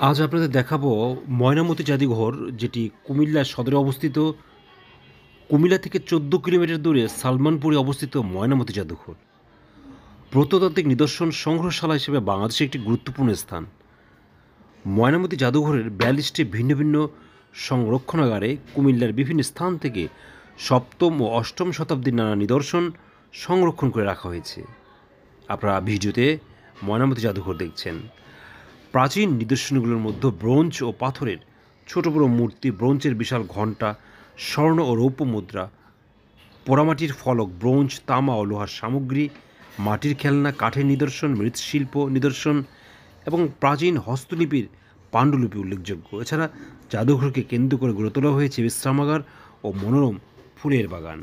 আজ আপনাদের দেখাবো ময়নামতি জাদুঘর, যেটি কুমিল্লা সদরে অবস্থিত। কুমিল্লা থেকে 14 কিলোমিটার দূরে সালমানপুরে অবস্থিত ময়নামতি জাদুঘর প্রত্নতাত্ত্বিক নিদর্শন সংগ্রহশালা হিসেবে বাংলাদেশের একটি গুরুত্বপূর্ণ স্থান। ময়নামতি জাদুঘরের 42টি ভিন্ন ভিন্ন সংরক্ষণাগারে কুমিল্লার বিভিন্ন স্থান থেকে সপ্তম ও অষ্টম শতাব্দীর নানা নিদর্শন সংরক্ষণ করে রাখা হয়েছে। আপনারা ভিডিওতে ময়নামতি জাদুঘর দেখছেন। প্রাচীন নিদর্শনগুলোর মধ্যে ব্রোঞ্জ ও পাথরের ছোট বড় মূর্তি, ব্রোঞ্জের বিশাল ঘণ্টা, স্বর্ণ ও রৌপ্য মুদ্রা, পোড়ামাটির ফলক, ব্রোঞ্জ, তামা ও লোহার সামগ্রী, মাটির খেলনা, কাঠের নিদর্শন, মৃৎশিল্প নিদর্শন এবং প্রাচীন হস্তলিপির পাণ্ডুলিপি উল্লেখযোগ্য। এছাড়া জাদুঘরকে কেন্দ্র করে গড়ে তোলা হয়েছে বিশ্রামাগার ও মনোরম ফুলের বাগান।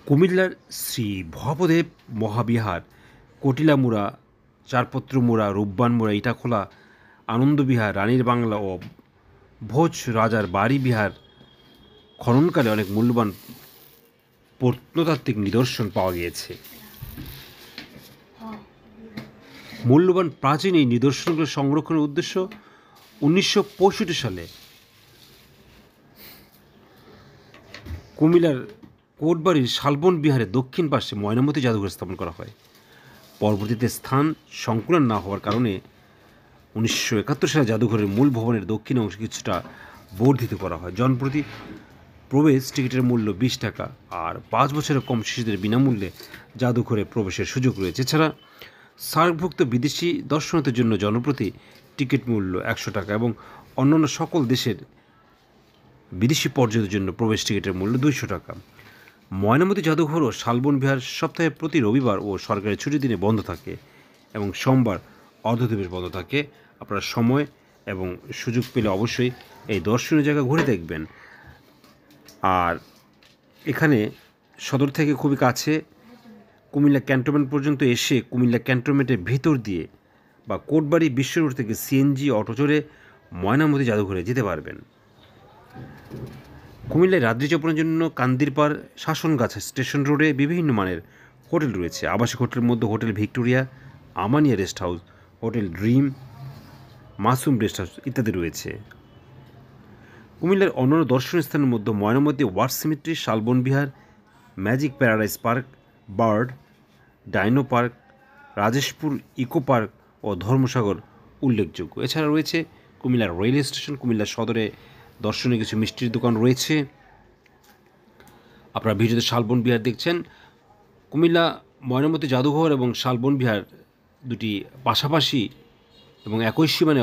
কুমিল্লার শ্রী ভবদেব মহাবিহার, কটিলামুড়া, চারপত্রমুড়া, রূপবানমুড়া, ইটাখোলা, আনন্দবিহার, রানীর বাংলা ও ভোজ রাজার বাড়ি বিহার খননকালে অনেক মূল্যবান প্রত্নতাত্ত্বিক নিদর্শন পাওয়া গিয়েছে। মূল্যবান প্রাচীন এই নিদর্শনগুলো সংরক্ষণের উদ্দেশ্য 1965 সালে কুমিল্লার কোটবাড়ির শালবন বিহারের দক্ষিণ পাশে ময়নামতি জাদুঘর স্থাপন করা হয়। পরবর্তীতে স্থান সংকুলন না হওয়ার কারণে 1971 সালে জাদুঘরের মূল ভবনের দক্ষিণ অংশ কিছুটা বর্ধিত করা হয়। জনপ্রতি প্রবেশ টিকিটের মূল্য 20 টাকা, আর 5 বছরের কম শিশুদের বিনামূল্যে জাদুঘরে প্রবেশের সুযোগ রয়েছে। এছাড়া সার্কভুক্ত বিদেশি দর্শনার্থীর জন্য জনপ্রতি টিকিট মূল্য 100 টাকা এবং অন্যান্য সকল দেশের বিদেশি পর্যটকদের জন্য প্রবেশ টিকিটের মূল্য 200 টাকা। ময়নামতি জাদুঘর ও শালবন বিহার সপ্তাহে প্রতি রবিবার ও সরকারি ছুটির দিনে বন্ধ থাকে এবং সোমবার অর্ধদিবস বন্ধ থাকে। আপনারা সময় এবং সুযোগ পেলে অবশ্যই এই দর্শনীয় জায়গা ঘুরে দেখবেন। আর এখানে সদর থেকে খুবই কাছে, কুমিল্লা ক্যান্টনমেন্ট পর্যন্ত এসে কুমিল্লা ক্যান্টনমেন্টের ভিতর দিয়ে বা কোটবাড়ি বিশ্ব রোড থেকে সিএনজি অটো চড়ে ময়নামতি জাদুঘরে যেতে পারবেন। কুমিল্লায় রাত্রি যাপনের জন্য কান্দিরপাড়, শাসনগাছা স্টেশন রোডে বিভিন্ন মানের হোটেল রয়েছে। আবাসিক হোটেলের মধ্যে hotel Victoria, Amania rest house, hotel dream, Masum rest house ইত্যাদি রয়েছে। কুমিল্লার অন্যান্য দর্শনীয় স্থানের মধ্যে Mainamati war cemetery, Shalban Vihara, magic paradise park, bird, dino park, Rajeshpur eco park ও ধর্মসাগর উল্লেখযোগ্য। এছাড়া রয়েছে কুমিল্লার রেলওয়ে স্টেশন। কুমিল্লা সদরে দর্শনীয় কিছু মিষ্টির দোকান রয়েছে। আপনারা ভিডিওতে শালবন বিহার দেখছেন। কুমিল্লা ময়নামতি জাদুঘর এবং শালবন বিহার দুটি পাশাপাশি এবং একই সীমানায়